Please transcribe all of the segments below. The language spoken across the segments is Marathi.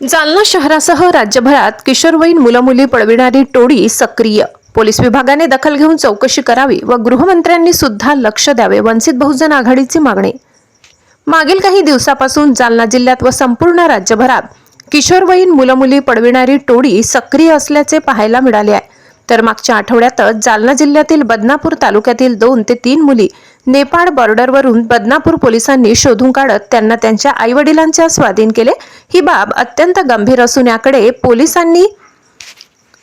जालना शहरासह राज्यभरात किशोरवयीन मुलं-मुली पळविणारी टोळी सक्रिय. पोलीस विभागाने दखल घेऊन चौकशी करावी व गृहमंत्र्यांनी सुद्धा लक्ष द्यावे. वंचित बहुजन आघाडीची मागणी. मागील काही दिवसापासून जालना जिल्ह्यात व संपूर्ण राज्यभरात किशोरवयीन मुलं-मुली पळविणारी टोळी सक्रिय असल्याचे पाहायला मिळाले आहे. तर मागच्या आठवड्यातच जालना जिल्ह्यातील बदनापूर तालुक्यातील 2 ते 3 मुली नेपाळ बॉर्डरवरून बदनापूर पोलिसांनी शोधून काढत त्यांना त्यांच्या आईवडिलांच्या स्वाधीन केले. ही बाब अत्यंत गंभीर असून याकडे पोलिसांनी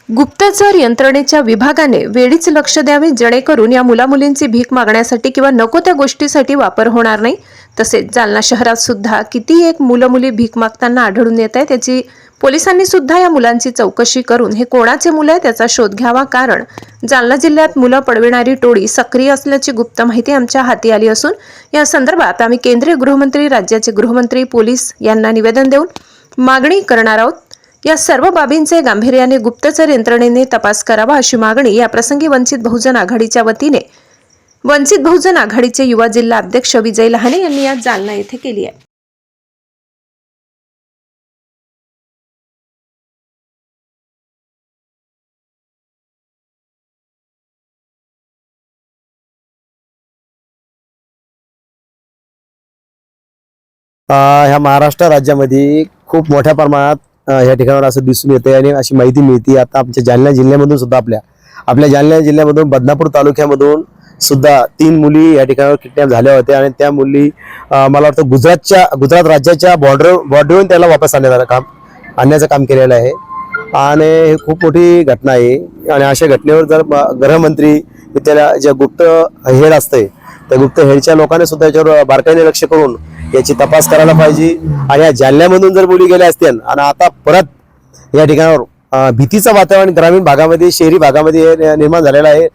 गुप्तचर यंत्रणेच्या विभागाने वेळीच लक्ष द्यावे, जेणेकरून या मुलामुलींची भीक मागण्यासाठी किंवा नको त्या गोष्टीसाठी वापर होणार नाही. तसेच जालना शहरात सुद्धा किती एक मुलं-मुली भीक मागताना आढळून येत आहे. त्याची पोलिसांनी सुद्धा या मुलांची चौकशी करून हे कोणाचे मुलं आहे त्याचा शोध घ्यावा, कारण जालना जिल्ह्यात मुलं पळविणारी टोळी सक्रिय असल्याची गुप्त माहिती आमच्या हाती आली असून या संदर्भात आम्ही केंद्रीय गृहमंत्री, राज्याचे गृहमंत्री, पोलीस यांना निवेदन देऊन मागणी करणार आहोत. या सर्व बाबींचे गांभीर्याने गुप्तचर यंत्रणेने तपास करावा अशी मागणी या प्रसंगी वंचित बहुजन आघाडीच्या वतीने वंचित बहुजन आघाडीचे युवा जिल्हा अध्यक्ष विजय लहाने यांनी आज जालना येथे केली आहे. ह्या महाराष्ट्र राज्यामध्ये खूप मोठ्या प्रमाणात ह्या ठिकाणावर असं दिसून येते आणि अशी माहिती मिळते. आता आमच्या जालना जिल्ह्यामधून सुद्धा आपल्या जालना जिल्ह्यामधून बदनापूर तालुक्यामधून सुद्धा 3 मुली या ठिकाणावर किडनॅप झाल्या होत्या आणि त्या मुली मला वाटतं गुजरात राज्याच्या बॉर्डरवरून त्याला वापस आणण्याचं काम केलेलं आहे. आणि हे खूप मोठी घटना आहे. आणि अशा घटनेवर जर गृहमंत्री त्याला जे गुप्त हेड असते त्या गुप्त हेडच्या लोकांनी सुद्धा याच्यावर बारकाईने लक्ष करून याची तपास करायला पाहिजे. आणि या जालन्यामधून जर मुली गेल्या असतील आणि आता परत या ठिकाणावर भीतीचं वातावरण ग्रामीण भागामध्ये, शहरी भागामध्ये निर्माण झालेलं आहे.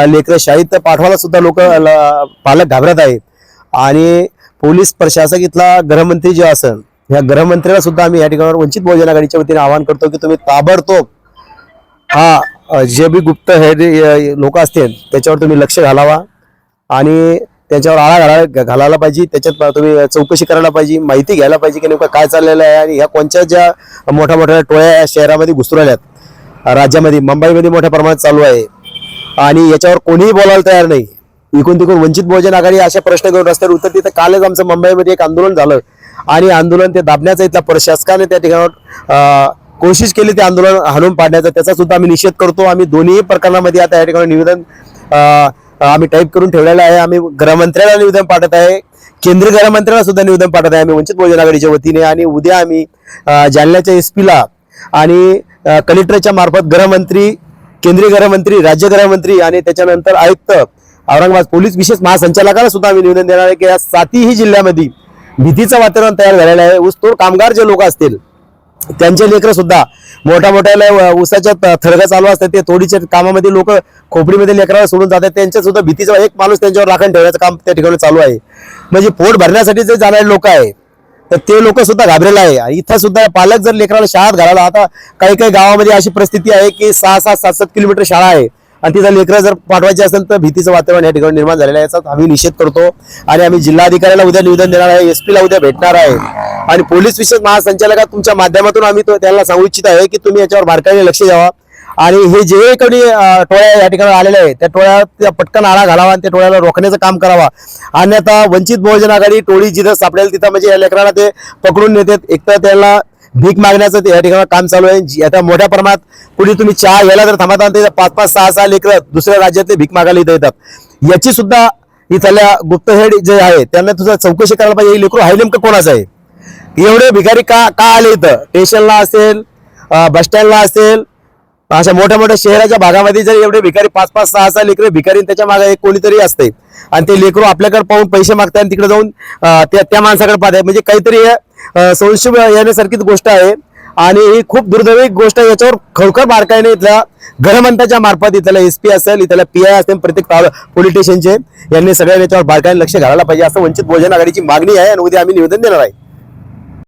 लेकरं शाळेत पाठवायला सुद्धा पालक घाबरत आहेत. आणि पोलीस प्रशासक इथला गृहमंत्री जे असेल, ह्या गृहमंत्र्याला सुद्धा आम्ही या ठिकाणावर वंचित बहुजन आघाडीच्या वतीने आवाहन करतो की तुम्ही ताबडतोब जे बी गुप्त हेड लोक असतील त्याच्यावर तुम्ही लक्ष घालावा आणि त्याच्यावर आळा घालायला पाहिजे. त्याच्यात तुम्ही चौकशी करायला पाहिजे, माहिती घ्यायला पाहिजे की नेमकं काय चाललेलं आहे. आणि ह्या कोणत्या ज्या मोठ्या मोठ्या टोळ्या या शहरामध्ये घुसू राहिल्यात, राज्यामध्ये मुंबईमध्ये मोठ्या प्रमाणात चालू आहे आणि याच्यावर कोणीही बोलायला तयार नाही. इकडून तिकडून वंचित बहुजन आघाडी अशा प्रश्न घेऊन रस्त्यावर उतरते. तर कालच आमचं मुंबईमध्ये एक आंदोलन झालं आणि आंदोलन ते दाबण्याचं इथल्या प्रशासकाने त्या ठिकाणावर कोशिश केली ते आंदोलन हाणून पाडण्याचा. त्याचा सुद्धा आम्ही निषेध करतो. आम्ही दोन्ही प्रकरणामध्ये आता या ठिकाणी निवेदन आम्ही टाईप करून ठेवलेलं आहे. आम्ही गृहमंत्र्याला निवेदन पाठवत आहे, केंद्रीय गृहमंत्र्याला सुद्धा निवेदन पाठवत आहे आम्ही वंचित बहुजन आघाडीच्या वतीने. आणि उद्या आम्ही जालन्याच्या SP आणि कलेक्टरच्या मार्फत गृहमंत्री, केंद्रीय गृहमंत्री, राज्य गृहमंत्री आणि त्याच्यानंतर आयुक्त औरंगाबाद पोलीस विशेष महासंचालकाला सुद्धा आम्ही निवेदन देणार आहे की या 7ही जिल्ह्यामध्ये भीतीचं वातावरण तयार झालेलं आहे. ऊसतोड कामगार जे लोक असतील त्यांचे लेकरं सुद्धा मोठ्या ऊसाच्या थडगा चालू असतात, ते तोडीच्या कामामध्ये लोक खोपडीमध्ये लेकराला सोडून जातात. त्यांच्या सुद्धा भीतीचा एक माणूस त्यांच्यावर राखण ठेवण्याचं काम त्या ठिकाणी चालू आहे. म्हणजे पोट भरण्यासाठी जे जाणारे लोक आहे तर ते लोक सुद्धा घाबरलेले आहे. इथं सुद्धा पालक जर लेकराला शाळेत घालायला, आता काही गावामध्ये अशी परिस्थिती आहे की 6-6, 7-7 किलोमीटर शाळा आहे आणि तिथं लेकरं जर पाठवायचे असेल तर भीतीचं वातावरण या ठिकाणी निर्माण झालेलं आहे. याचा आम्ही निषेध करतो आणि आम्ही जिल्हाधिकाऱ्याला उद्या निवेदन देणार आहे, SP उद्या भेटणार आहे आणि पोलीस विशेष महासंचालक तुमच्या माध्यमातून आम्ही त्यांना सांगू इच्छित आहे की तुम्ही याच्यावर बारकाईने लक्ष द्यावा. आणि हे जे काही टोळ्या या ठिकाणी आलेल्या आहेत त्या टोळ्या पटकन आळा घालावा आणि त्या टोळ्याला रोखण्याचं काम करावा. अन्यथा वंचित बहुजन आघाडी टोळी जिथं सापडेल तिथं म्हणजे या लेकरांना ते पकडून नेतात. एक तर त्याला भीक मागण्याचं ते या ठिकाणी काम चालू आहे. आता मोठ्या प्रमाणात कुठे तुम्ही चहा घ्यायला जर थांबता ते 5-5, 6-6 लेकरं दुसऱ्या राज्यातले भीक मागायला इथं येतात. याची सुद्धा इथल्या गुप्त हेड जे आहे त्यांना तुझा चौकशी करायला पाहिजे. हे लेकरू आहे नेमकं कोणाचं आहे, एवढे भिकारी का आले इथं, स्टेशनला असेल, बस स्टँडला असेल, अशा मोठ्या शहराच्या भागामध्ये जर एवढे भिकारी 5-5, 6-6 लेकरं भिकारी त्याच्या मागे एक कोणीतरी असते आणि ते लेकरू आपल्याकडे पाहून पैसे मागतात आणि तिकडे जाऊन त्या माणसाकडे पाहतात. म्हणजे काहीतरी संशय येण्यासारखीच गोष्ट आहे आणि ही खूप दुर्दैवी गोष्ट आहे. याच्यावर खरोखर बारकाईने इथल्या गृहमंत्र्याच्या मार्फत इथला SP असेल, इथला PI असेल, प्रत्येक पोलीस स्टेशनचे यांनी सगळ्या याच्यावर बारकाईने लक्ष घालायला पाहिजे असं वंचित बहुजन आघाडीची मागणी आहे आणि उद्या आम्ही निवेदन देणार आहे.